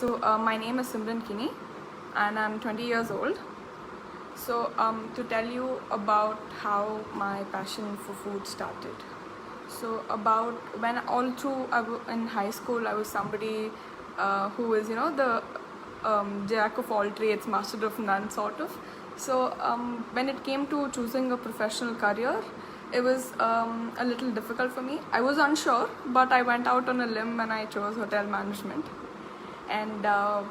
My name is Simran Kini and I'm 20 years old. To tell you about how my passion for food started. About when all through in high school, I was somebody who was, the jack of all trades, master of none sort of. When it came to choosing a professional career, it was a little difficult for me. I was unsure, but I went out on a limb and I chose hotel management. And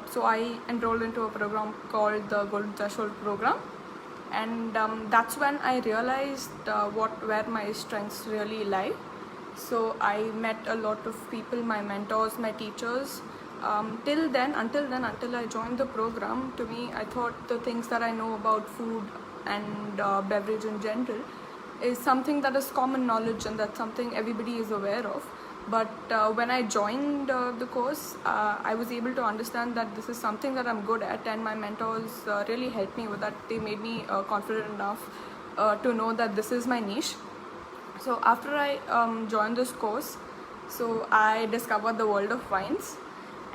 so I enrolled into a program called the Golden Threshold program, and that's when I realized where my strengths really lie. So I met a lot of people, my mentors, my teachers. Until I joined the program, to me, I thought the things that I know about food and beverage in general is something that is common knowledge and that's something everybody is aware of. But when I joined the course, I was able to understand that this is something that I'm good at, and my mentors really helped me with that. They made me confident enough to know that this is my niche. So after I joined this course, so I discovered the world of wines,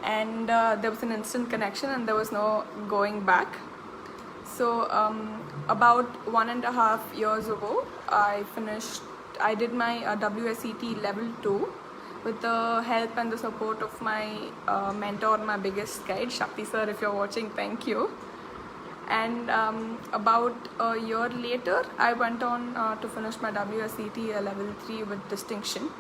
and there was an instant connection and there was no going back. So about 1.5 years ago, I did my WSET level 2 with the help and the support of my mentor, my biggest guide, Shakti sir. If you're watching, thank you. And about a year later, I went on to finish my WSET level 3 with distinction.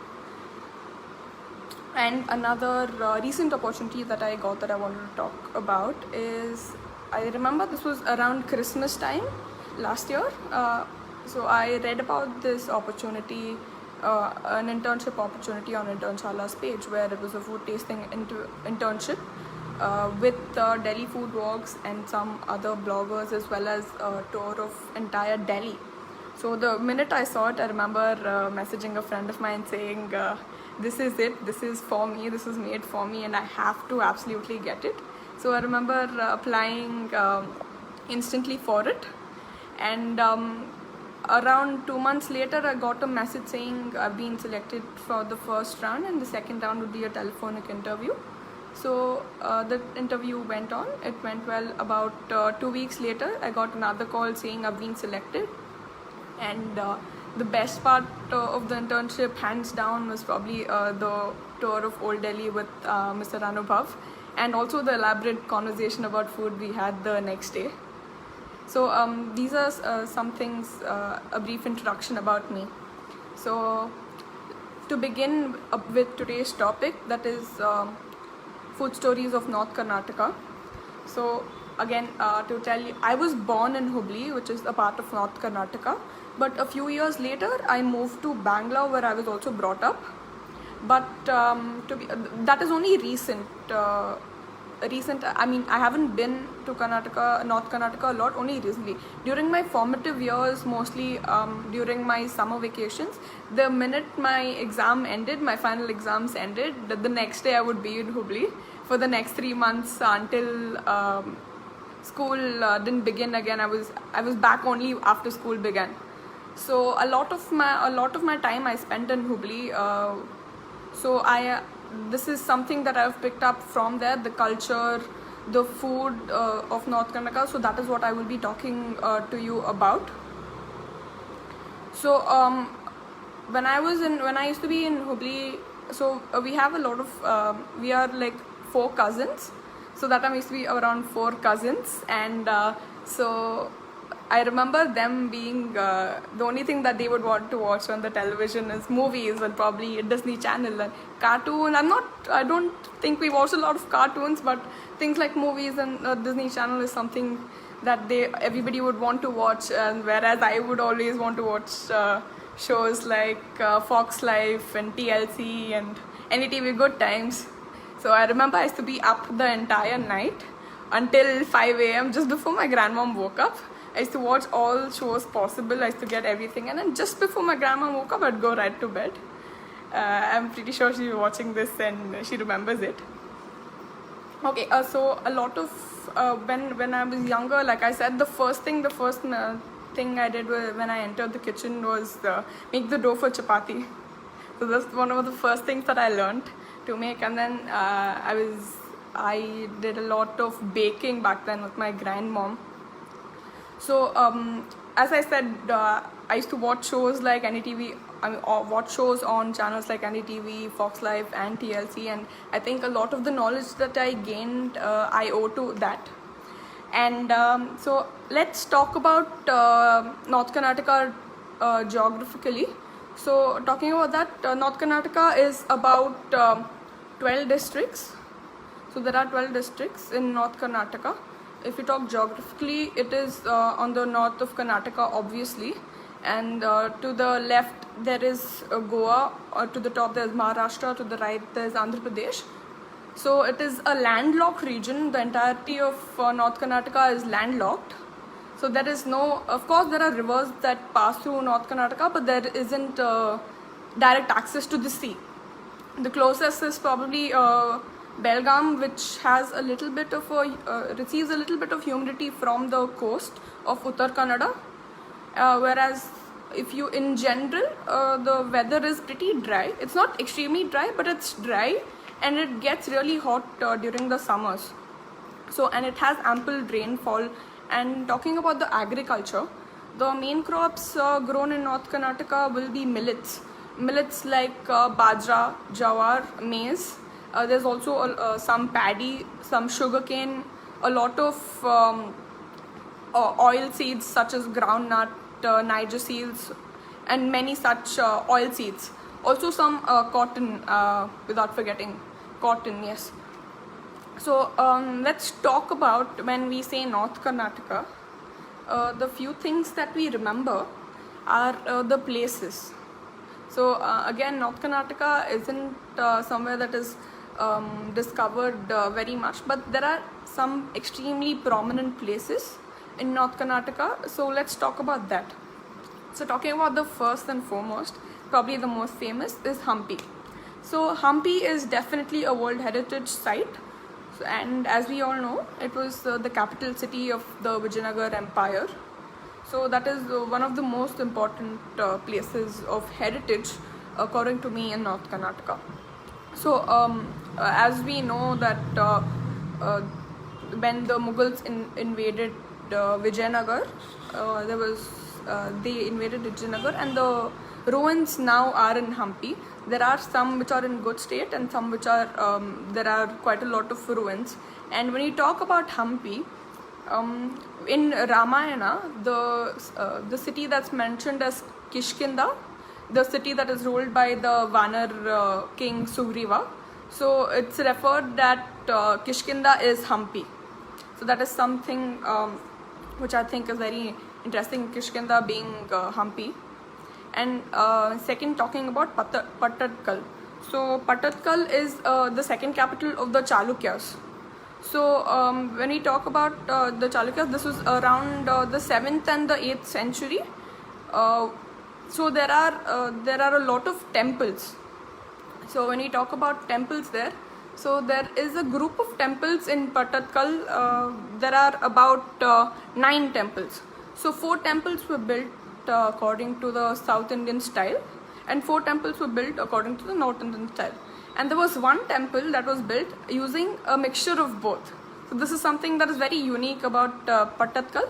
And another recent opportunity that I got that I wanted to talk about is, I remember this was around Christmas time last year. So I read about this opportunity, an internship opportunity on Internshala's page, where it was a food tasting internship with Delhi Food Walks and some other bloggers, as well as a tour of entire Delhi. So the minute I saw it, I remember messaging a friend of mine saying, this is it, this is for me, this is made for me, and I have to absolutely get it. So I remember applying instantly for it, and around 2 months later, I got a message saying I've been selected for the first round, and the second round would be a telephonic interview. So the interview went on, it went well. About 2 weeks later, I got another call saying I've been selected. And the best part of the internship, hands down, was probably the tour of Old Delhi with Mr. Anubhav, and also the elaborate conversation about food we had the next day. So these are some things, a brief introduction about me. So to begin with today's topic, that is food stories of North Karnataka. So again, to tell you, I was born in Hubli, which is a part of North Karnataka, but a few years later I moved to Bangalore, where I was also brought up. But that is only recent. I mean, I haven't been to North Karnataka a lot, only recently. During my formative years, mostly during my summer vacations, the minute my exam ended, my final exams ended, the next day I would be in Hubli for the next 3 months until school didn't begin again. I was back only after school began. So a lot of my time I spent in Hubli. This is something that I've picked up from there, the culture, the food of North Karnataka. So that is what I will be talking to you about. So when I used to be in Hubli, so we have a lot of, we are like 4 cousins. So that time used to be around 4 cousins, and so I remember them being the only thing that they would want to watch on the television is movies, and probably Disney Channel and cartoon. I don't think we watch a lot of cartoons, but things like movies and Disney Channel is something that everybody would want to watch. And whereas I would always want to watch shows like Fox Life and TLC and NDTV Good Times. So I remember I used to be up the entire night until 5 a.m. just before my grandmom woke up. I used to watch all shows possible. I used to get everything, and then just before my grandma woke up, I'd go right to bed. I'm pretty sure she's watching this and she remembers it. Okay, so a lot of when I was younger, like I said, the first thing I did when I entered the kitchen was make the dough for chapati. So that's one of the first things that I learned to make, and then I was I did a lot of baking back then with my grandmom. So as I said, I used to watch shows like NDTV. Or watch shows on channels like NDTV, Fox Life, and TLC, and I think a lot of the knowledge that I gained, I owe to that. And so let's talk about North Karnataka geographically. So talking about that, North Karnataka is about 12 districts. So there are 12 districts in North Karnataka. If we talk geographically, it is on the north of Karnataka, obviously. And to the left there is Goa, to the top there is Maharashtra, to the right there is Andhra Pradesh. So it is a landlocked region. The entirety of North Karnataka is landlocked. So there is no, of course there are rivers that pass through North Karnataka, but there isn't direct access to the sea. The closest is probably Belgaum, which has a little bit of receives a little bit of humidity from the coast of Uttar Kannada. Whereas if you in general the weather is pretty dry. It's not extremely dry, but it's dry, and it gets really hot during the summers. So, and it has ample rainfall. And talking about the agriculture, the main crops grown in North Karnataka will be millets like bajra, jawar, maize. There's also some paddy, some sugarcane, a lot of oil seeds such as groundnut, Niger seeds, and many such oil seeds. Also some cotton, without forgetting cotton, yes. So let's talk about, when we say North Karnataka, the few things that we remember are the places. So again, North Karnataka isn't somewhere that is discovered very much, but there are some extremely prominent places in North Karnataka. So let's talk about that. So talking about the first and foremost, probably the most famous, is Hampi. So Hampi is definitely a World Heritage Site. So, and as we all know, it was the capital city of the Vijayanagar Empire. So that is one of the most important places of heritage, according to me, in North Karnataka. So as we know that when the Mughals invaded Vijayanagar, they invaded Vijayanagar, and the ruins now are in Hampi. There are some which are in good state, and some which are there are quite a lot of ruins. And when you talk about Hampi, in Ramayana, the city that's mentioned as Kishkinda, the city that is ruled by the Vanar king Sugriva, so it's referred that Kishkinda is Hampi. So that is something which I think is very interesting, Kishkinda being Hampi. And second, talking about Pattatkal. So Pattatkal is the second capital of the Chalukyas. So when we talk about the Chalukyas, this was around the 7th and the 8th century. So there are a lot of temples. So when we talk about temples there, so there is a group of temples in Pattatkal. There are about 9 temples. So 4 temples were built according to the South Indian style, and 4 temples were built according to the North Indian style. And there was one temple that was built using a mixture of both. So this is something that is very unique about Pattatkal.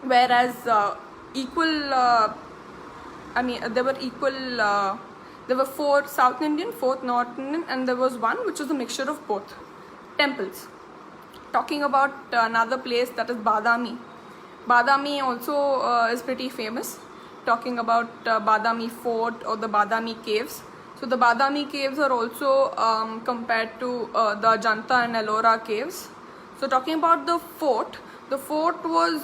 Whereas there were 4 South Indian, 4 North Indian, and there was one which was a mixture of both temples. Talking about another place, that is Badami. Badami also is pretty famous. Talking about Badami Fort or the Badami Caves. So the Badami Caves are also compared to the Ajanta and Ellora Caves. So talking about the fort was,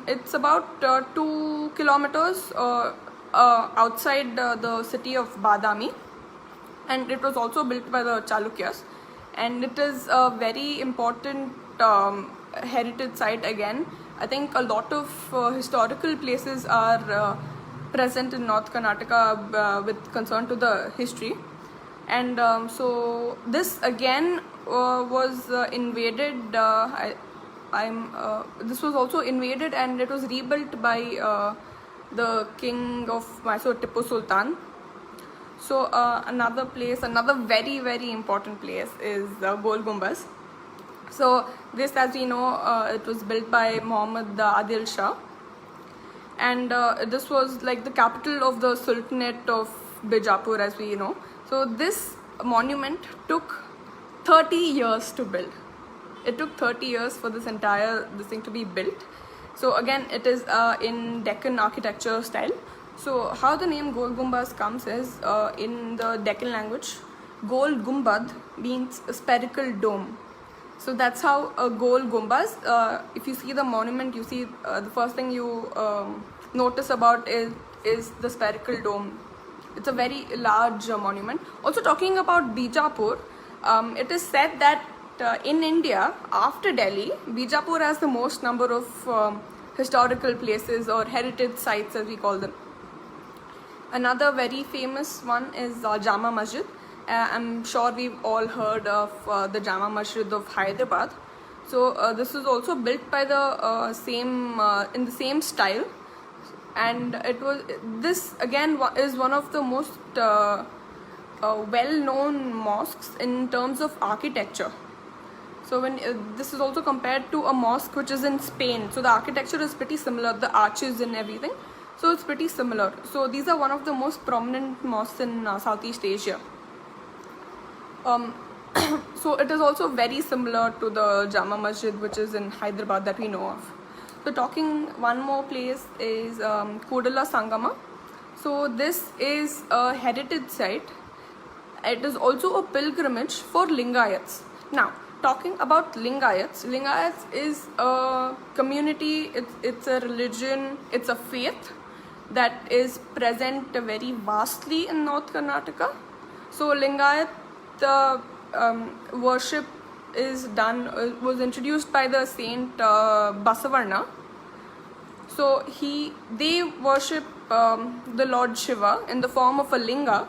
it's about 2 kilometers outside the city of Badami, and it was also built by the Chalukyas, and it is a very important heritage site again. I think a lot of historical places are present in North Karnataka with concern to the history. And so this again was invaded. This was also invaded, and it was rebuilt by the king of Mysore, Tipu Sultan. So another place, another very very important place is Gol Gumbaz. So this, as we know, it was built by Muhammad Adil Shah, and this was like the capital of the Sultanate of Bijapur, as we know. So this monument took 30 years to build. It took 30 years for this thing to be built. So again, it is in Deccan architecture style. So how the name Gol Gumbaz comes is in the Deccan language, Gol Gumbad means spherical dome. So that's how a Gol Gumbaz, if you see the monument, you see the first thing you notice about is the spherical dome. It's a very large monument. Also talking about Bijapur, it is said that in India, after Delhi, Bijapur has the most number of historical places or heritage sites, as we call them. Another very famous one is Jama Masjid. I'm sure we've all heard of the Jama Masjid of Hyderabad. So this is also built by the in the same style, and this again is one of the most well-known mosques in terms of architecture. So when this is also compared to a mosque which is in Spain, so the architecture is pretty similar, the arches and everything. So it's pretty similar. So these are one of the most prominent mosques in Southeast Asia. So it is also very similar to the Jama Masjid, which is in Hyderabad, that we know of. So talking one more place is Kudala Sangama. So this is a heritage site. It is also a pilgrimage for Lingayats. Now, talking about Lingayats is a community, it's a religion, it's a faith that is present very vastly in North Karnataka. So Lingayat worship was introduced by the saint Basavarna. So they worship the Lord Shiva in the form of a linga,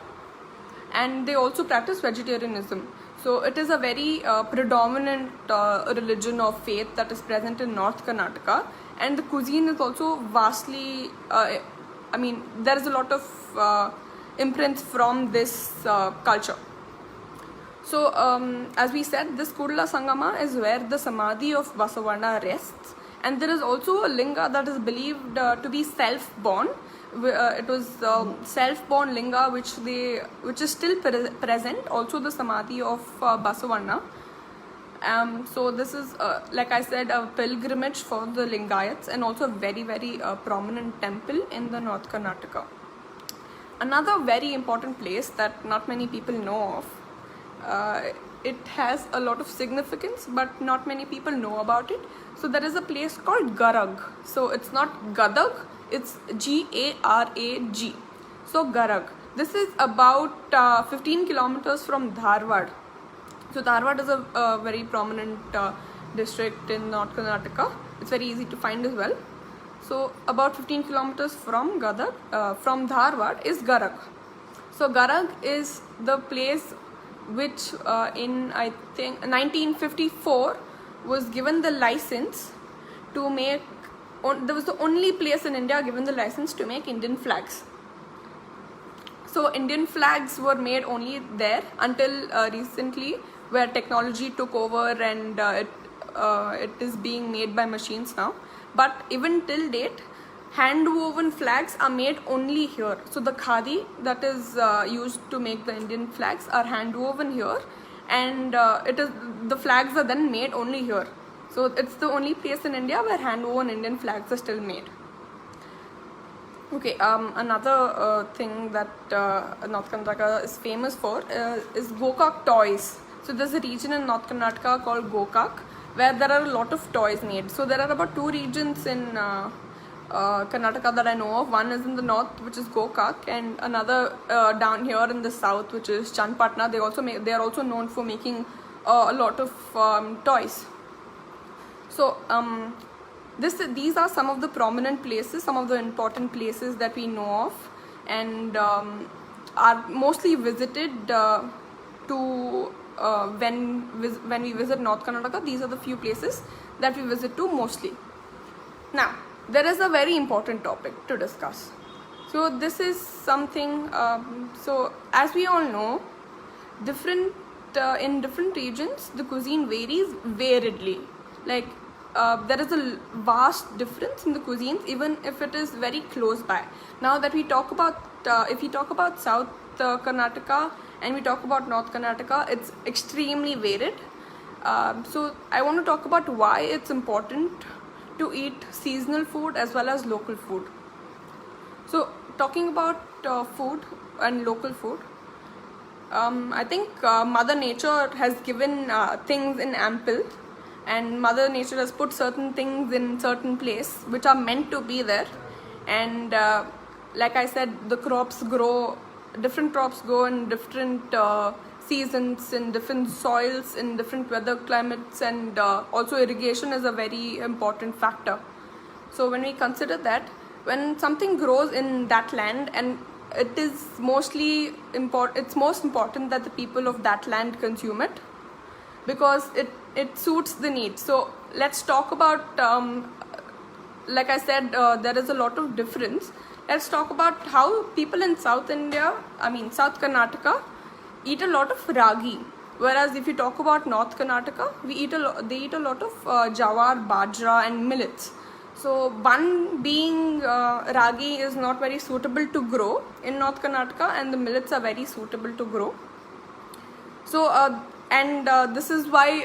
and they also practice vegetarianism. So it is a very predominant religion of faith that is present in North Karnataka, and the cuisine is also vastly, there is a lot of imprints from this culture. So as we said, this Kudala Sangama is where the Samadhi of Basavarna rests, and there is also a linga that is believed to be self-born. It was self-born linga which is still present, also the Samadhi of Basavarna. So this is like I said, a pilgrimage for the Lingayats, and also a very very prominent temple in the North Karnataka. Another very important place that not many people know of, it has a lot of significance, but not many people know about it. So there is a place called Garag. So it's not Gadag, it's Garag. So Garag. This is about 15 kilometers from Dharwad. So Dharwad is a very prominent district in North Karnataka. It's very easy to find as well. So about 15 kilometers from from Dharwad is Garag. So Garag is the place which in I think 1954 was given the license to make. There was the only place in India given the license to make Indian flags. So Indian flags were made only there until recently, where technology took over and it is being made by machines now. But even till date, hand woven flags are made only here. So the khadi that is used to make the Indian flags are hand woven here, and the flags are then made only here. So it's the only place in India where hand woven Indian flags are still made. Okay, another thing that North Karnataka is famous for is Gokak toys. So there's a region in North Karnataka called Gokak, where there are a lot of toys made. So there are about 2 regions in Karnataka that I know of. One is in the north, which is Gokak, and another down here in the south, which is Chanpatna. They are also known for making a lot of toys. So these are some of the prominent places, some of the important places that we know of, and are mostly visited when we visit North Karnataka. These are the few places that we visit to mostly. Now, there is a very important topic to discuss. So this is something, so as we all know, in different regions the cuisine varies variedly. Like there is a vast difference in the cuisines, even if it is very close by. Now that we talk about, if we talk about South Karnataka and we talk about North Karnataka, it's extremely varied. So I want to talk about why it's important to eat seasonal food as well as local food. So talking about food and local food, I think Mother Nature has given things in ample, and Mother Nature has put certain things in certain place which are meant to be there. And like I said, the crops grow, different crops grow in different seasons, in different soils, in different weather climates, and also irrigation is a very important factor. So when we consider that, when something grows in that land, and it is mostly it's most important that the people of that land consume it, because it suits the needs. So let's talk about, like I said, there is a lot of difference. Let's talk about how people in South Karnataka eat a lot of ragi, whereas if you talk about North Karnataka, they eat a lot of jawar, bajra and millets. So one being ragi is not very suitable to grow in North Karnataka, and the millets are very suitable to grow. So this is why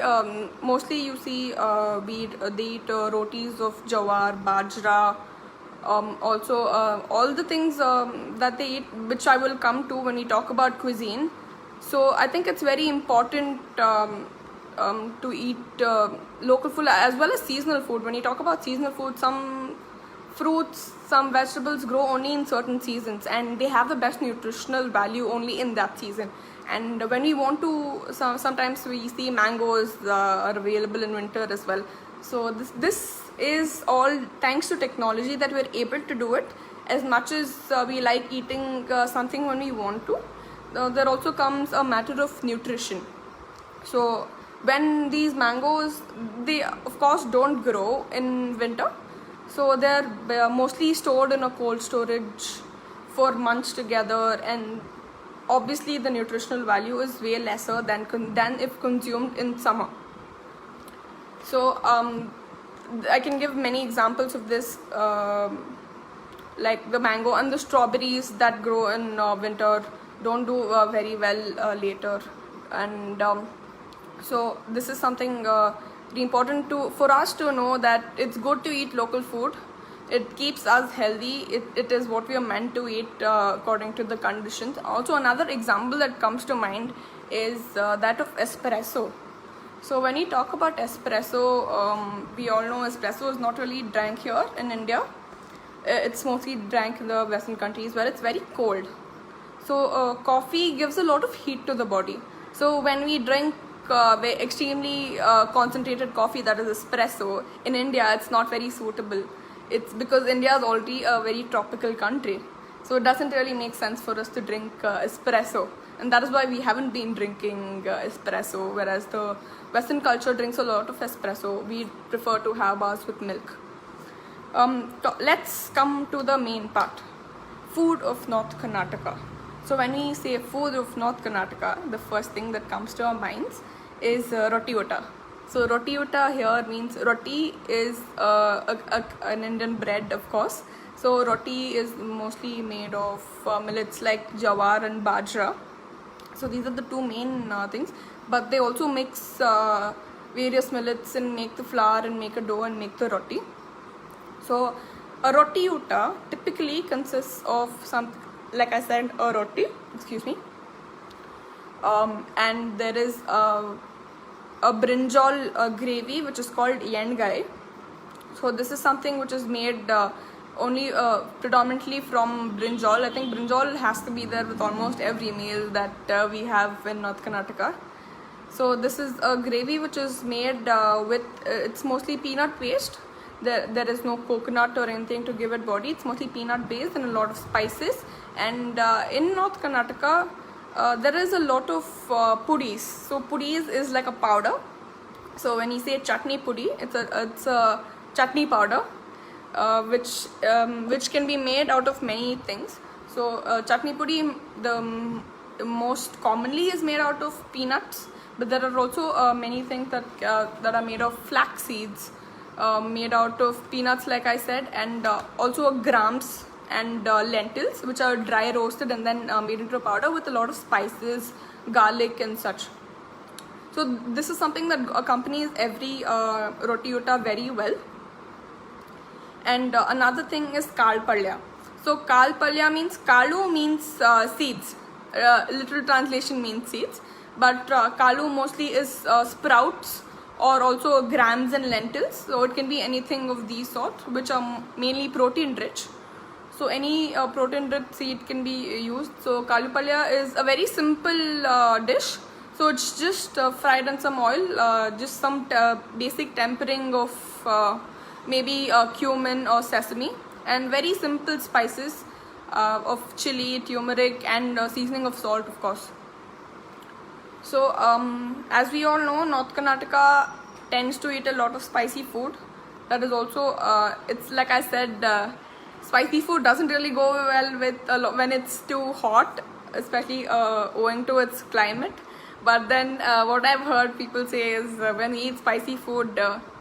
mostly you see they eat rotis of jawar, bajra, also all the things that they eat, which I will come to when we talk about cuisine. So I think it's very important to eat local food as well as seasonal food. When you talk about seasonal food, some fruits, some vegetables grow only in certain seasons, and they have the best nutritional value only in that season. And when we want to, sometimes we see mangoes are available in winter as well. So this is all thanks to technology that we're able to do it. As much as we like eating something when we want to, there also comes a matter of nutrition. So when these mangoes, they of course don't grow in winter, so they're mostly stored in a cold storage for months together, and obviously the nutritional value is way lesser than if consumed in summer. So I can give many examples of this, like the mango and the strawberries that grow in winter don't do very well later. And so this is something very important for us to know, that it's good to eat local food. It keeps us healthy. It is what we are meant to eat according to the conditions. Also, another example that comes to mind is that of espresso. So when we talk about espresso, we all know espresso is not really drank here in India. It's mostly drank in the Western countries where it's very cold. So coffee gives a lot of heat to the body. So when we drink extremely concentrated coffee, that is espresso, in India it's not very suitable. It's because India is already a very tropical country, so it doesn't really make sense for us to drink espresso, and that is why we haven't been drinking espresso, whereas the Western culture drinks a lot of espresso. We prefer to have ours with milk. Let's come to the main part, food of North Karnataka. So when we say food of North Karnataka, the first thing that comes to our minds is roti utta. So roti utta here means, roti is an Indian bread, of course. So roti is mostly made of millets like jawar and bajra. So these are the two main things, but they also mix various millets and make the flour and make a dough and make the roti. So a roti utta typically consists of something, like I said, a roti, and there is a brinjal gravy which is called yengai. So this is something which is made only predominantly from brinjal. I think brinjal has to be there with almost every meal that we have in North Karnataka. So this is a gravy which is made with, it's mostly peanut paste. There is no coconut or anything to give it body. It's mostly peanut based and a lot of spices. And in North Karnataka, there is a lot of pudis. So pudis is like a powder. So when you say chutney pudi, it's a chutney powder, which can be made out of many things. So chutney puri, the most commonly is made out of peanuts, but there are also many things that are made of flax seeds, made out of peanuts, like I said, and also grams and lentils, which are dry roasted and then made into a powder with a lot of spices, garlic and such. So this is something that accompanies every roti utta very well. And another thing is kal palya. So kal palya means, kalu means seeds. Literal translation means seeds, but kalu mostly is sprouts or also grams and lentils. So it can be anything of these sorts, which are mainly protein rich. So any protein rich seed can be used. So kalu palya is a very simple dish. So it's just fried in some oil, just some basic tempering of maybe cumin or sesame, and very simple spices of chili, turmeric, and seasoning of salt, of course. So as we all know, North Karnataka tends to eat a lot of spicy food. That is also, it's like I said, spicy food doesn't really go well with when it's too hot, especially owing to its climate. But then what I've heard people say is when we eat spicy food,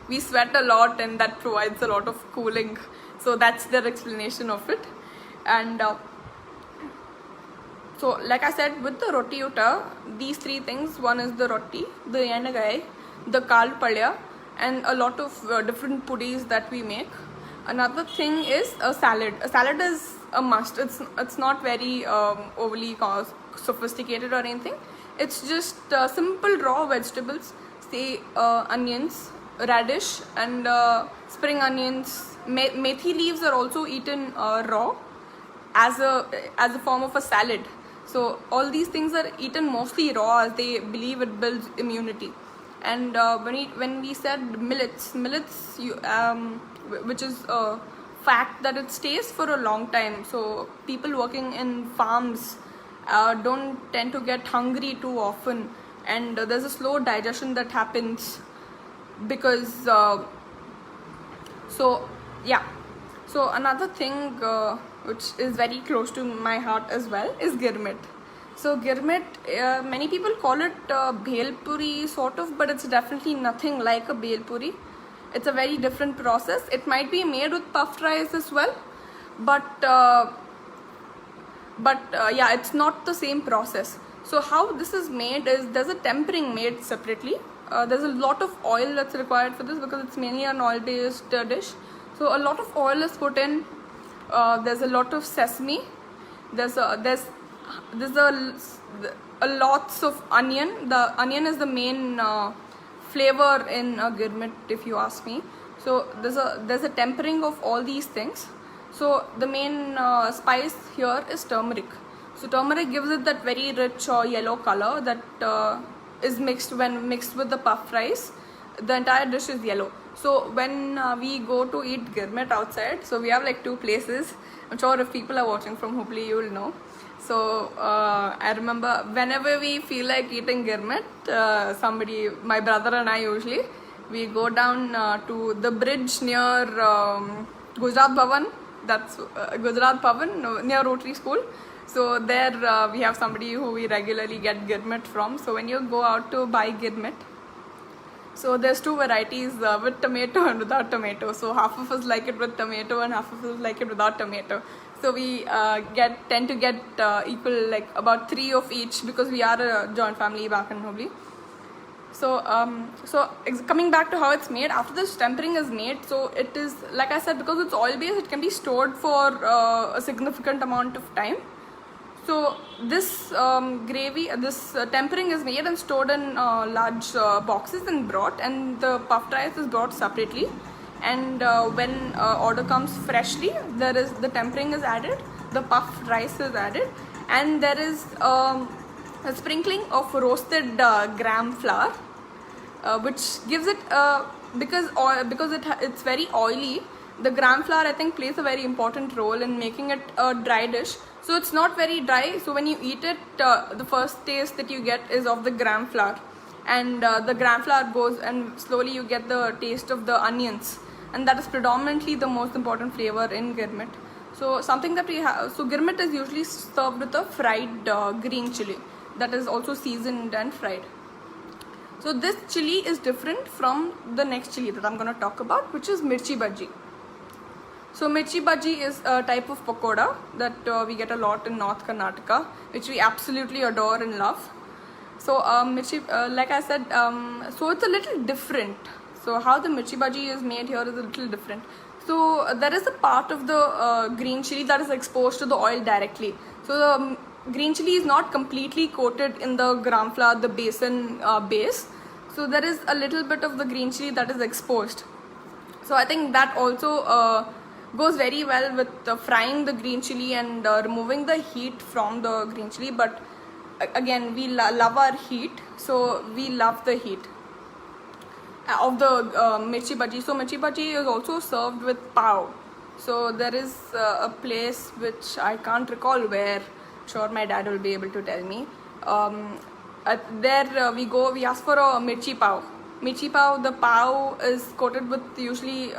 we sweat a lot, and that provides a lot of cooling. So that's their explanation of it. And so like I said, with the roti utta, these three things: one is the roti, the enagai, the kal palya, and a lot of different puris that we make. Another thing is a salad. A salad is a must. It's not very overly sophisticated or anything. It's just simple raw vegetables, say onions, radish, and spring onions. Methi leaves are also eaten raw as a form of a salad. So all these things are eaten mostly raw, as they believe it builds immunity. And when we said millets, which is a fact that it stays for a long time. So people working in farms don't tend to get hungry too often, and there's a slow digestion that happens because so yeah. So another thing which is very close to my heart as well is girmit. So girmit, many people call it bhel puri sort of, but it's definitely nothing like a bhel puri. It's a very different process. It might be made with puffed rice as well, but yeah, it's not the same process. So how this is made is, there's a tempering made separately. There's a lot of oil that's required for this because it's mainly an oil based dish. So a lot of oil is put in. There's a lot of sesame. There's a lots of onion. The onion is the main flavor in girmit, if you ask me. So there's a tempering of all these things. So the main spice here is turmeric. So turmeric gives it that very rich yellow color that is mixed with the puff rice. The entire dish is yellow. So when we go to eat girmit outside, so we have like two places. I'm sure if people are watching from Hubli, you will know. So I remember whenever we feel like eating girmit, my brother and I usually, we go down to the bridge near Gujarat Bhavan. That's Gujarat Bhavan near Rotary School. So there we have somebody who we regularly get girmit from. So when you go out to buy girmit, so there's two varieties with tomato and without tomato. So half of us like it with tomato and half of us like it without tomato. So we tend to get equal, like about 3 of each, because we are a joint family back in Hubli. So coming back to how it's made, after this tempering is made, so it is, like I said, because it's oil based, it can be stored for a significant amount of time. So this tempering is made and stored in large boxes and brought, and the puffed rice is brought separately. And when order comes freshly, the tempering is added, the puffed rice is added, and there is a sprinkling of roasted gram flour, which gives it because it's very oily. The gram flour, I think, plays a very important role in making it a dry dish. So it's not very dry. So when you eat it, the first taste that you get is of the gram flour, and the gram flour goes, and slowly you get the taste of the onions, and that is predominantly the most important flavor in girmit. So something that we have, so girmit is usually served with a fried green chili that is also seasoned and fried. So this chili is different from the next chili that I'm going to talk about, which is mirchi bhaji. So mirchi bhaji is a type of pakoda that we get a lot in North Karnataka, which we absolutely adore and love. So mirchi, like I said, so it's a little different. So how the mirchi bhaji is made here is a little different. So there is a part of the green chili that is exposed to the oil directly. So the green chili is not completely coated in the gram flour, the besan base. So there is a little bit of the green chili that is exposed. So I think that also goes very well with frying the green chili and removing the heat from the green chili. But again, we love our heat, so we love the heat of the mirchi bhaji. So mirchi bhaji is also served with pav. So there is a place which I can't recall where. Sure, my dad will be able to tell me. There we go. We ask for a mirchi pav. Mirchi pav. The pav is coated with usually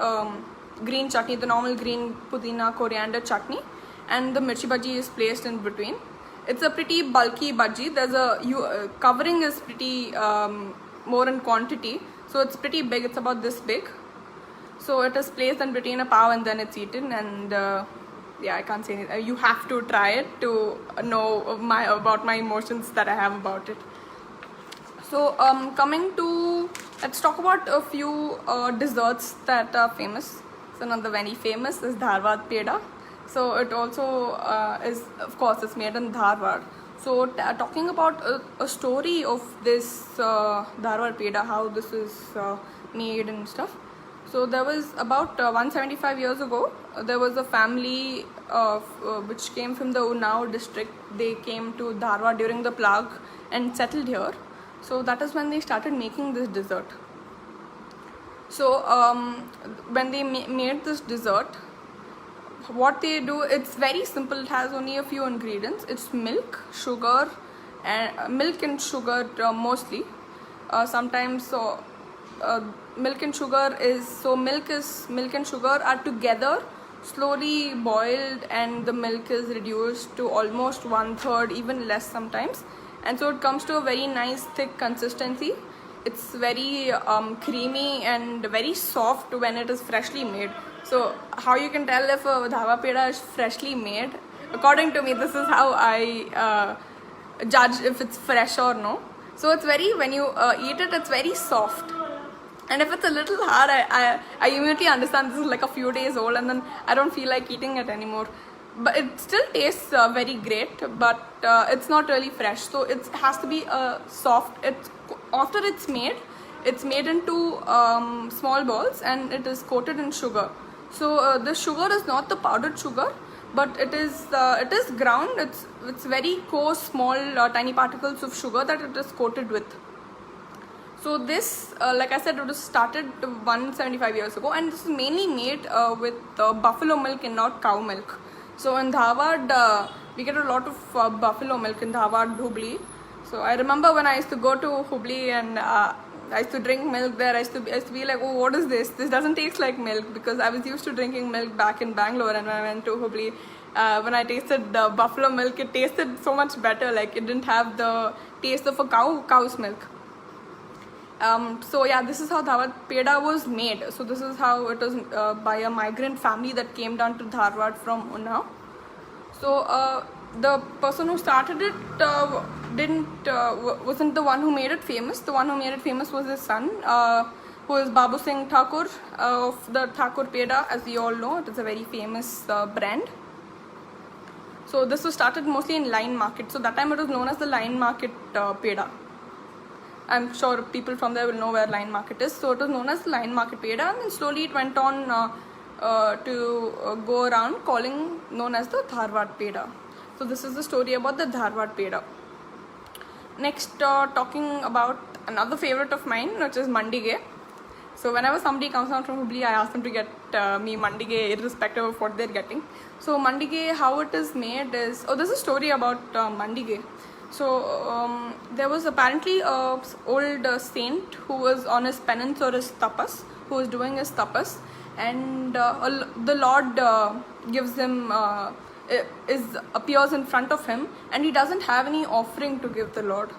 green chutney, the normal green pudina coriander chutney, and the mirchi bhaji is placed in between. It's a pretty bulky bhaji. There's a covering is pretty more in quantity. So it's pretty big, it's about this big. So it is placed in between a pav and then it's eaten. And yeah, I can't say anything. You have to try it to know about my emotions that I have about it. So coming to, let's talk about a few desserts that are famous. So another very famous is Dharwad Peda. So it also is, of course, it's made in Dharwad. So talking about a story of this Dharwad Peda, how this is made and stuff. So there was about 175 years ago, there was a family which came from the Unnao district. They came to Dharwad during the plague and settled here. So that is when they started making this dessert. So when they made this dessert, what they do, it's very simple. It has only a few ingredients. It's milk, sugar, and milk and sugar mostly. Sometimes milk and sugar is, so milk and sugar are together, slowly boiled, and the milk is reduced to almost 1/3, even less sometimes. And so it comes to a very nice thick consistency. It's very creamy and very soft when it is freshly made. So how you can tell if a dhaba peda is freshly made? According to me, this is how I judge if it's fresh or no. So it's very, when you eat it, it's very soft. And if it's a little hard, I immediately understand this is like a few days old and then I don't feel like eating it anymore. But it still tastes very great, but it's not really fresh. So it has to be soft. After it's made into small balls and it is coated in sugar. So the sugar is not the powdered sugar, but it is ground. It's very coarse, small, tiny particles of sugar that it is coated with. So this, like I said, it was started 175 years ago, and this is mainly made with buffalo milk and not cow milk. So in Dharwad, we get a lot of buffalo milk in Dharwad, Hubli. So I remember when I used to go to Hubli and I used to drink milk there, I used to be like, oh, what is this? This doesn't taste like milk, because I was used to drinking milk back in Bangalore, and when I went to Hubli, when I tasted the buffalo milk, it tasted so much better. Like it didn't have the taste of a cow's milk. So yeah, this is how Dharwad Peda was made. So this is how it was by a migrant family that came down to Dharwad from Unnao. So the person who started it wasn't the one who made it famous. The one who made it famous was his son, who is Babu Singh Thakur of the Thakur Peda. As you all know, it is a very famous brand. So this was started mostly in Line Market. So that time it was known as the Line Market Peda. I'm sure people from there will know where Line Market is. So it was known as Line Market Peda, and then slowly it went on to go around known as the Dharwad Peda. So this is the story about the Dharwad Peda. Next, talking about another favorite of mine, which is Mandige. So whenever somebody comes down from Hubli, I ask them to get me Mandige, irrespective of what they're getting. So Mandige, how it is made is, there's a story about Mandige. So there was apparently an old saint who was on his penance or his tapas who is doing his tapas, and the Lord gives him appears in front of him, and he doesn't have any offering to give the Lord.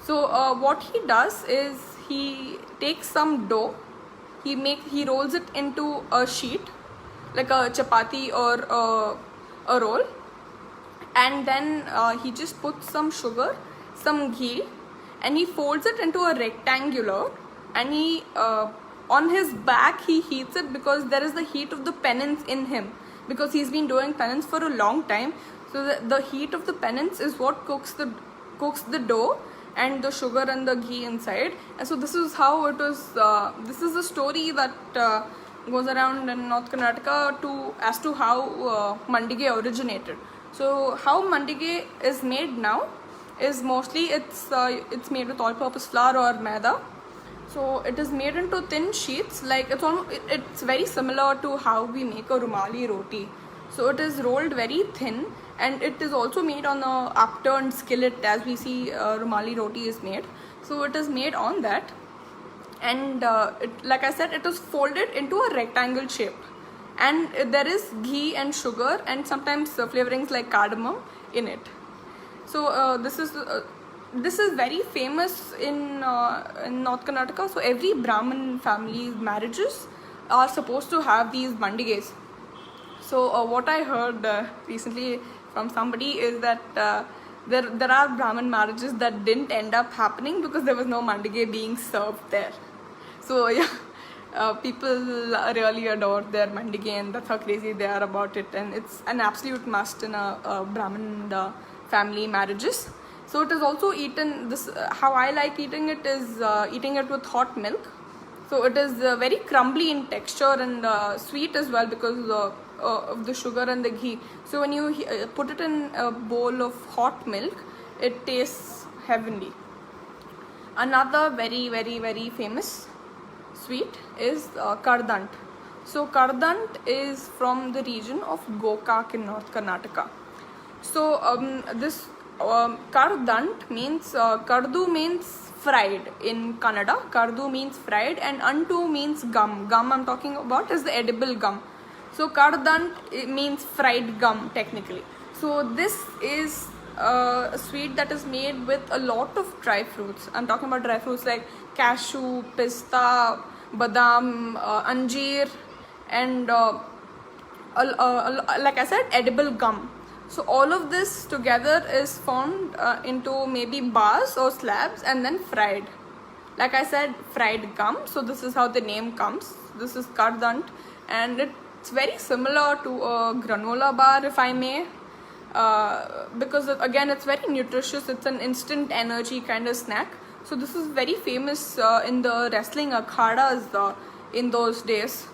So what he does is he takes some dough, he rolls it into a sheet like a chapati or a roll, and then he just puts some sugar, some ghee, and he folds it into a rectangular, and he on his back he heats it, because there is the heat of the penance in him, because he's been doing penance for a long time. So the heat of the penance is what cooks the dough and the sugar and the ghee inside. And so this is how it is. This is a story that goes around in North Karnataka as to how Mandige originated. So how Mandige is made now is mostly it's made with all-purpose flour or maida. So it is made into thin sheets, like it's very similar to how we make a rumali roti. So it is rolled very thin, and it is also made on a upturned skillet, as we see rumali roti is made. So it is made on that, and like I said, it is folded into a rectangle shape, and there is ghee and sugar and sometimes flavorings like cardamom in it. So this is very famous in North Karnataka. So every Brahmin family's marriages are supposed to have these mandiges. So what I heard recently from somebody is that there are Brahmin marriages that didn't end up happening because there was no mandige being served there. So yeah, people really adore their mandige, and that's how crazy they are about it. And it's an absolute must in a Brahmin family marriages. So it is also eaten, how I like eating it is eating it with hot milk. So it is very crumbly in texture and sweet as well, because of the sugar and the ghee. So when you put it in a bowl of hot milk, it tastes heavenly. Another very, very, very famous sweet is kardant. So kardant is from the region of Gokak in North Karnataka. So this kardant means, kardu means fried in Kannada. Kardu means fried, and antu means gum. Gum I'm talking about is the edible gum. So kardant means fried gum technically. So this is a sweet that is made with a lot of dry fruits. I'm talking about dry fruits like cashew, pista, badam, anjeer, and like I said, edible gum. So all of this together is formed into maybe bars or slabs and then fried. Like I said, fried gum. So this is how the name comes. This is kardant, and it's very similar to a granola bar, if I may, because again it's very nutritious. It's an instant energy kind of snack. So this is very famous in the wrestling akhadas in those days.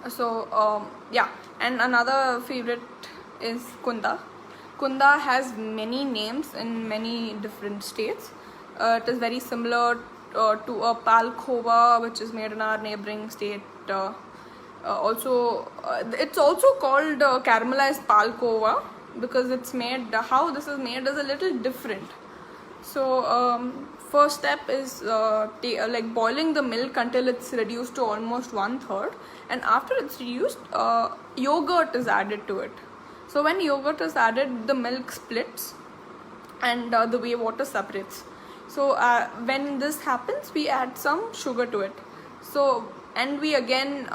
So yeah, and another favorite is kunda. Kunda has many names in many different states. It is very similar to a palkhova, which is made in our neighboring state. It's also called caramelized palkhova, because it's made, how this is made is a little different. So first step is like boiling the milk until it's reduced to almost 1/3, and after it's reduced, yogurt is added to it. So when yogurt is added, the milk splits and the whey water separates. So when this happens, we add some sugar to it. So, and we again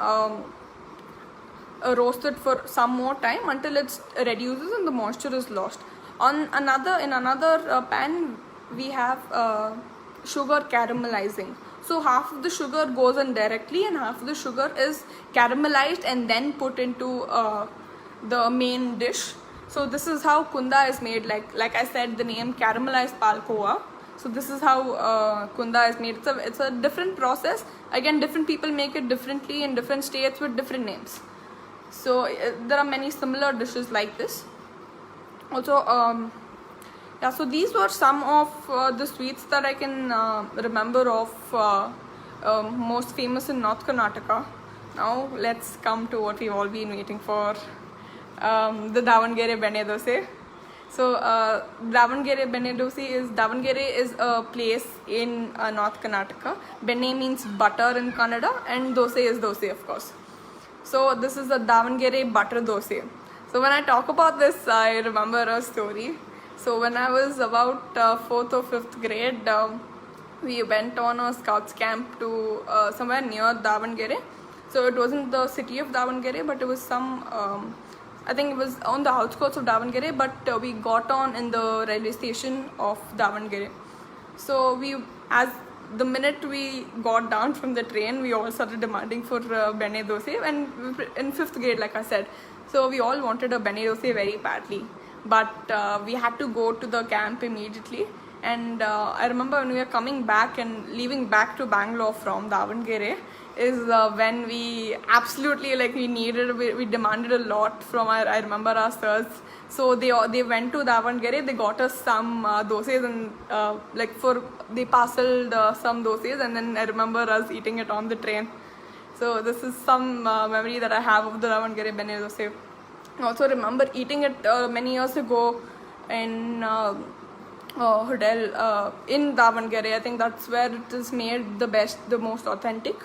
roast it for some more time until it reduces and the moisture is lost. In another pan, we have sugar caramelizing. So half of the sugar goes in directly, and half of the sugar is caramelized and then put into the main dish. So this is how kunda is made. Like I said, the name caramelized palkova. So this is how kunda is made. It's a different process. Again, different people make it differently in different states with different names. So there are many similar dishes like this. Also, yeah. So these were some of the sweets that I can remember of most famous in North Karnataka. Now let's come to what we've all been waiting for. The Davangere Bene Dose. So Davangere Benne Davangere is a place in North Karnataka. Benne means butter in Kannada, and dosa is dosa, of course. So this is a Davangere butter dosa. So when I talk about this, I remember a story. So when I was about 4th or 5th grade, we went on a scouts camp to somewhere near Davangere. So it wasn't the city of Davangere, but it was some, I think it was on the outskirts of Davangere, but we got on in the railway station of Davangere. So as the minute we got down from the train, we all started demanding for benne dosa, and in 5th grade, like I said. So we all wanted a benne dosa very badly, but we had to go to the camp immediately. And I remember when we were coming back and leaving back to Bangalore from Davangere is when we absolutely, like, we demanded a lot from I remember our sirs. So they went to Davangere, they got us some dosas, and they parceled some dosas, and then I remember us eating it on the train. So this is some memory that I have of the Davangere benne dosa. I also remember eating it many years ago in hotel in Davangere. I think that's where it is made the best, the most authentic.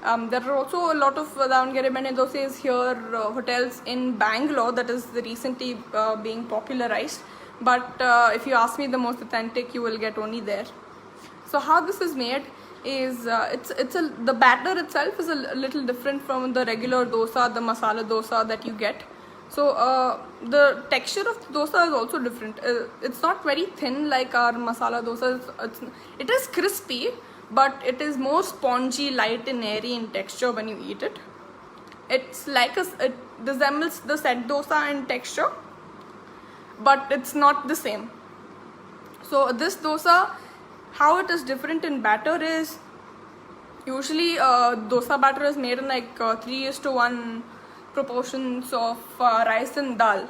There are also a lot of Davangere benne dosas here, hotels in Bangalore that is recently being popularized. But if you ask me the most authentic, you will get only there. So how this is made is the batter itself is a little different from the regular dosa, the masala dosa that you get. So the texture of the dosa is also different. It's not very thin like our masala dosa. It is crispy, but it is more spongy, light and airy in texture when you eat it. It's like it resembles the set dosa in texture, but it's not the same. So this dosa, how it is different in batter is, usually dosa batter is made in like 3:1 proportions of rice and dal.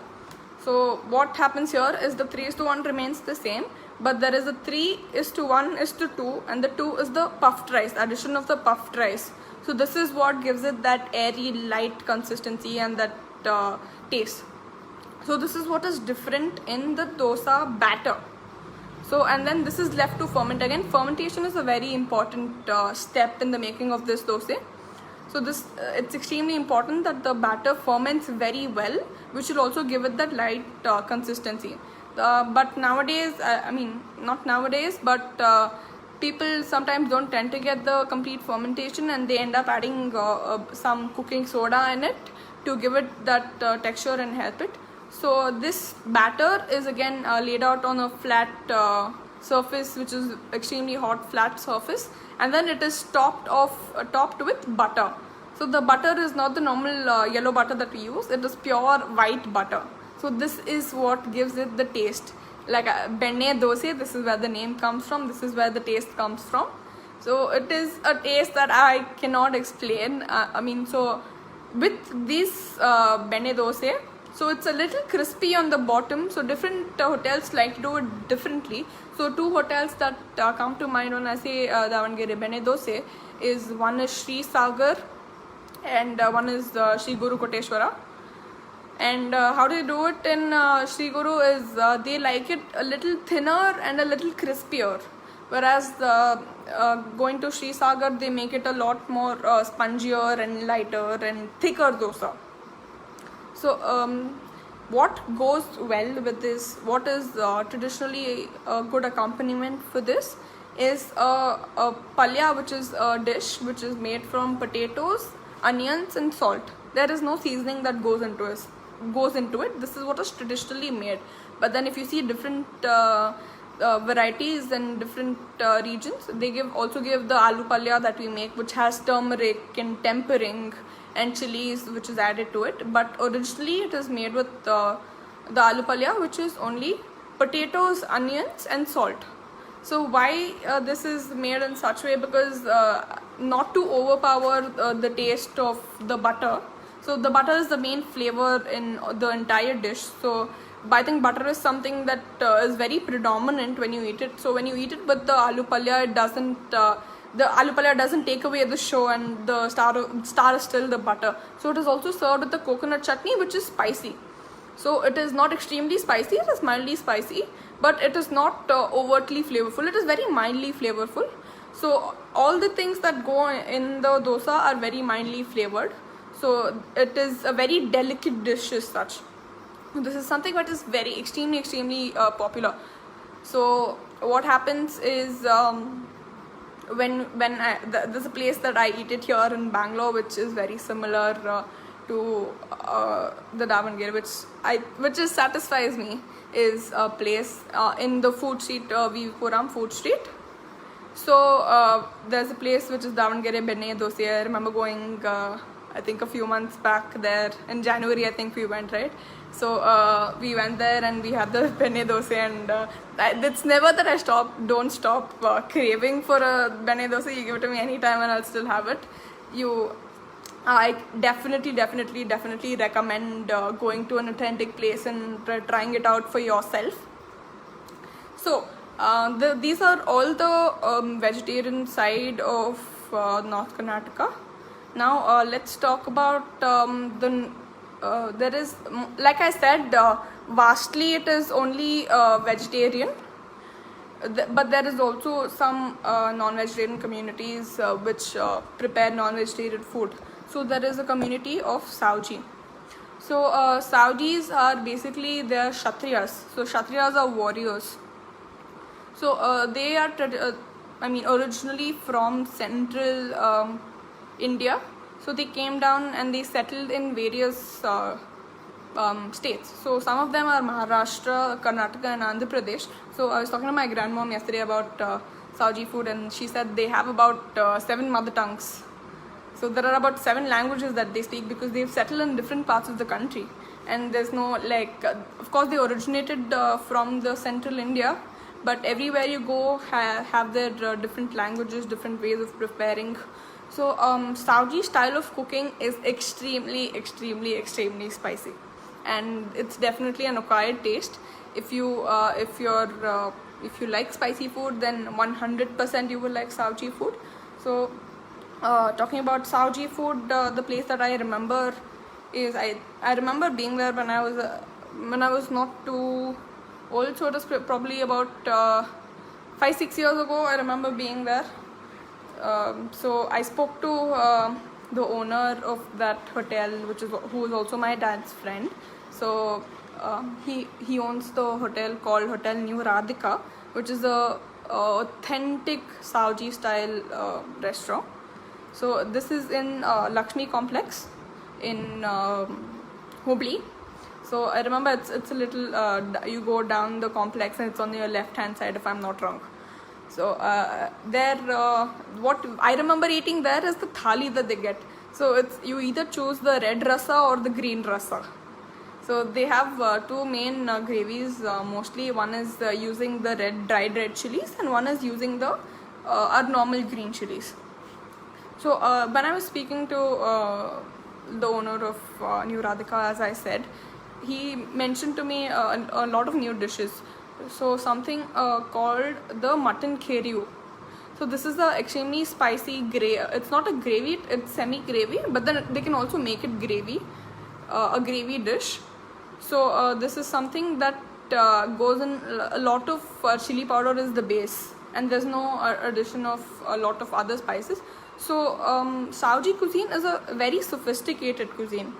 So what happens here is the 3:1 remains the same, but there is a 3:1:2, and the 2 is the puffed rice, addition of the puffed rice. So this is what gives it that airy, light consistency and that taste. So this is what is different in the dosa batter. So, and then this is left to ferment again. Fermentation is a very important step in the making of this dosa. So it's extremely important that the batter ferments very well, which will also give it that light consistency. But nowadays, not nowadays, but people sometimes don't tend to get the complete fermentation, and they end up adding some cooking soda in it to give it that texture and help it. So this batter is again laid out on a flat surface, which is extremely hot, flat surface, and then it is topped with butter. So the butter is not the normal yellow butter that we use. It is pure white butter. So this is what gives it the taste. Like benne dosa, this is where the name comes from. This is where the taste comes from. So it is a taste that I cannot explain. So with this benne dosa, so it's a little crispy on the bottom. So different hotels like to do it differently. So two hotels that come to mind when I say Davangere benne dosa is, one is Sri Sagar and one is Sri Guru Koteshwara. And how they do it in Sri Guru is they like it a little thinner and a little crispier, whereas going to Sri Sagar, they make it a lot more spongier and lighter and thicker dosa. So what goes well with this, what is traditionally a good accompaniment for this is a palya, which is a dish which is made from potatoes, onions and salt. There is no seasoning that goes into it. This is what is traditionally made. But then if you see different varieties in different regions, they also give the aloo palya that we make, which has turmeric and tempering and chilies which is added to it. But originally it is made with the aloo palya, which is only potatoes, onions and salt. So why this is made in such way? Because not to overpower the taste of the butter. So the butter is the main flavor in the entire dish. So I think butter is something that is very predominant when you eat it. So when you eat it with the aloo palya, it doesn't the aloo palya doesn't take away the show, and the star is still the butter. So it is also served with the coconut chutney, which is spicy. So it is not extremely spicy, it is mildly spicy, but it is not overtly flavorful. It is very mildly flavorful. So all the things that go in the dosa are very mildly flavored. So it is a very delicate dish as such. This is something that is very extremely popular. So what happens is there's a place that I eat it here in Bangalore, which is very similar to the Davangere, which just satisfies me, is a place in the food street, Vipuram food street. So there's a place which is Davangere Benne Dosa. I remember going I think a few months back there in January. I think we went, right? So we went there and we had the Benne Dosa, and it's never that I don't stop craving for a Benne Dosa. You give it to me anytime and I'll still have it. I definitely recommend going to an authentic place and trying it out for yourself. So these are all the vegetarian side of North Karnataka. Now let's talk about there is, like I said, vastly it is only vegetarian, but there is also some non-vegetarian communities which prepare non-vegetarian food. So there is a community of Sauji. So Saujis are basically, they are Kshatriyas. So Kshatriyas are warriors. So they are originally from central India. So they came down and they settled in various states. So some of them are Maharashtra, Karnataka and Andhra Pradesh. So I was talking to my grandmom yesterday about Sauji food, and she said they have about 7 mother tongues. So there are about 7 languages that they speak because they've settled in different parts of the country. And there's no of course they originated from the central India, but everywhere you go have their different languages, different ways of preparing. So Sauji style of cooking is extremely spicy, and it's definitely an acquired taste. If you like spicy food, then 100% you will like Sauji food. So talking about Sauji food, the place that I remember is I remember being there when I was not too old. So it was probably about 5-6 years ago. I remember being there. So I spoke to the owner of that hotel, who is also my dad's friend. So he owns the hotel called Hotel New Radhika, which is a authentic Sauji style restaurant. So this is in Lakshmi Complex in Hubli. So I remember it's a little you go down the complex and it's on your left hand side, if I'm not wrong. So what I remember eating there is the thali that they get. So you either choose the red rasa or the green rasa. So they have 2 main gravies mostly. One is using the dried red chilies, and one is using the our normal green chilies. So when I was speaking to the owner of New Radhika, as I said, he mentioned to me a lot of new dishes. So something called the mutton keriu. So this is a extremely spicy it's not a gravy, it's semi-gravy, but then they can also make it gravy, a gravy dish. So this is something that goes in a lot of chili powder is the base, and there's no addition of a lot of other spices. So Sauji cuisine is a very sophisticated cuisine.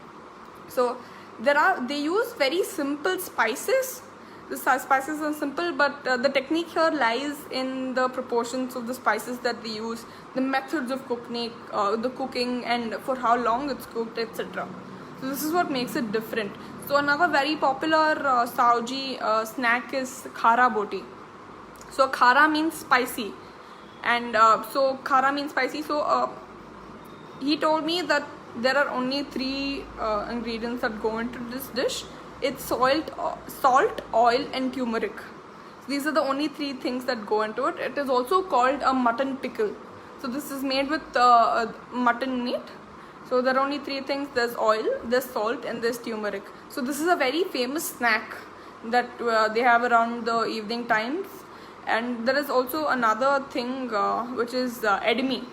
So they use very simple spices. The spices are simple, but the technique here lies in the proportions of the spices that they use, the methods of the cooking, and for how long it's cooked, etc. So this is what makes it different. So another very popular Sauji snack is khara boti. So khara means spicy, and so khara means spicy. So he told me that there are only 3 ingredients that go into this dish. It's salt, oil and turmeric. These are the only 3 things that go into it. It is also called a mutton pickle. So this is made with mutton meat. So there are only 3 things. There's oil, there's salt and there's turmeric. So this is a very famous snack that they have around the evening times. And there is also another thing which is edmi.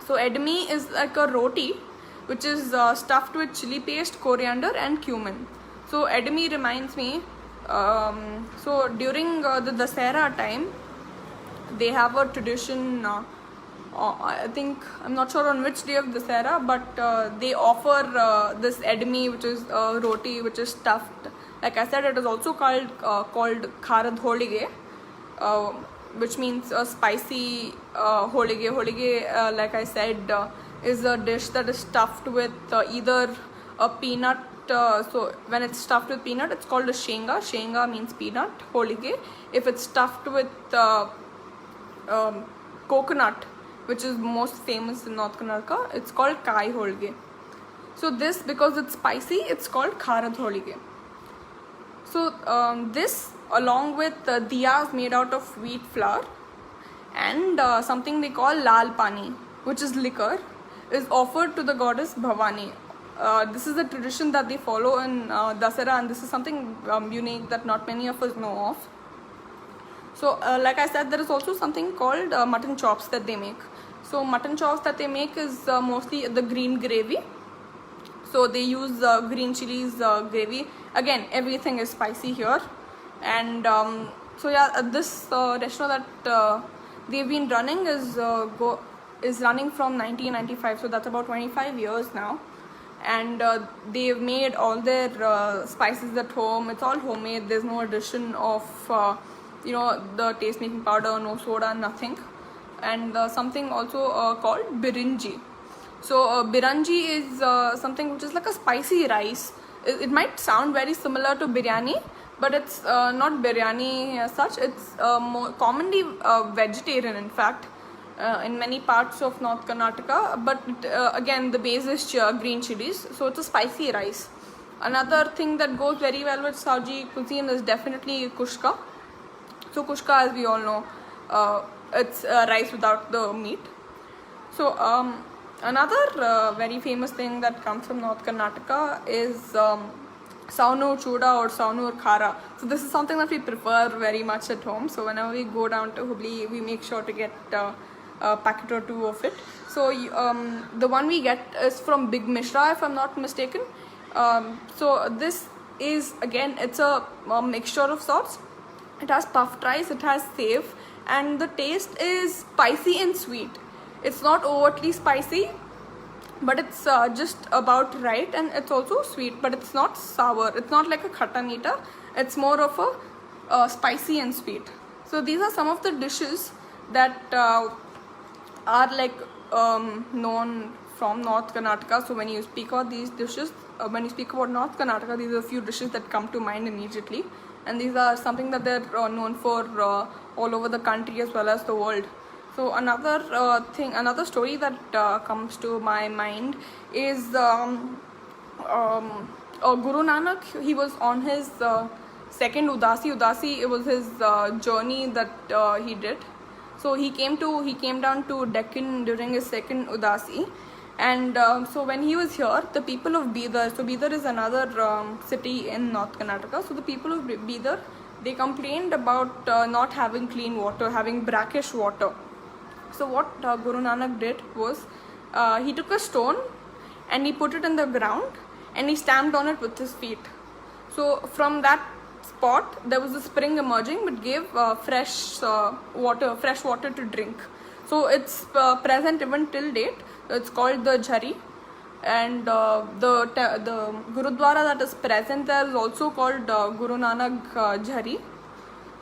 So edmi is like a roti which is stuffed with chili paste, coriander and cumin. So Edamame reminds me, so during the Dasera time, they have a tradition, I think, I'm not sure on which day of Dasera, but they offer this edamame, which is roti, which is stuffed. Like I said, it is also called Kharad Holige, which means spicy holige. Holige, like I said, is a dish that is stuffed with either a peanut. So when it's stuffed with peanut, it's called a shenga. Shenga means peanut. Holige. If it's stuffed with coconut, which is most famous in North Karnataka, it's called Kai Holige. So this, because it's spicy, it's called Kharad Holige. So this, along with diyas made out of wheat flour and something they call lal pani, which is liquor, is offered to the goddess Bhavani. This is a tradition that they follow in Dasara, and this is something unique that not many of us know of. So like I said, there is also something called mutton chops that they make. So mutton chops that they make is mostly the green gravy. So they use green chilies gravy. Again, everything is spicy here. And so yeah, this restaurant that they've been running is running from 1995. So that's about 25 years now. And they've made all their spices at home. It's all homemade. There's no addition of the taste making powder, no soda, nothing. And something also called birinji. So birinji is something which is like a spicy rice. It might sound very similar to biryani, but it's not biryani as such. It's more commonly vegetarian, in fact, in many parts of North Karnataka. But again, the base is green chilies, so it's a spicy rice. Another thing that goes very well with Saji cuisine is definitely kushka. So kushka, as we all know, it's rice without the meat. So another very famous thing that comes from North Karnataka is Saunur Chuda or Saunur Khara. So this is something that we prefer very much at home. So whenever we go down to Hubli, we make sure to get a packet or two of it. So the one we get is from Big Mishra, if I'm not mistaken. So this is, again, it's a mixture of sorts. It has puffed rice, it has save, and the taste is spicy and sweet. It's not overtly spicy, but it's just about right, and it's also sweet, but it's not sour. It's not like a khata meeta. It's more of a spicy and sweet. So these are some of the dishes that are like known from North Karnataka. So when you speak about these dishes, when you speak about North Karnataka, these are a few dishes that come to mind immediately. And these are something that they're known for all over the country as well as the world. So another story that comes to my mind is Guru Nanak. He was on his second Udasi. Udasi, it was his journey that he did. So he came down to Deccan during his second Udasi. And so when he was here, the people of Bidar, so Bidar is another city in North Karnataka. So the people of Bidar, they complained about not having clean water, having brackish water. So what Guru Nanak did was, he took a stone and he put it in the ground and he stamped on it with his feet. So from that spot, there was a spring emerging which gave fresh water to drink. So it's present even till date. It's called the Jhari, and the Gurudwara that is present there is also called Guru Nanak Jhari.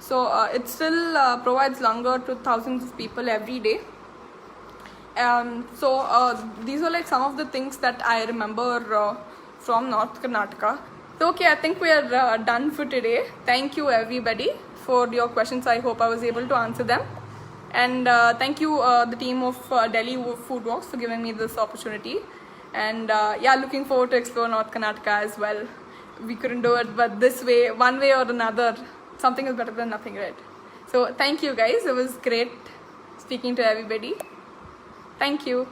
So it still provides langar to thousands of people every day. So these are like some of the things that I remember from North Karnataka. So okay, I think we are done for today. Thank you everybody for your questions. I hope I was able to answer them. And thank you the team of Delhi Food Walks for giving me this opportunity. And yeah, looking forward to explore North Karnataka as well. We couldn't do it, but this way, one way or another, something is better than nothing, right? So thank you guys. It was great speaking to everybody. Thank you.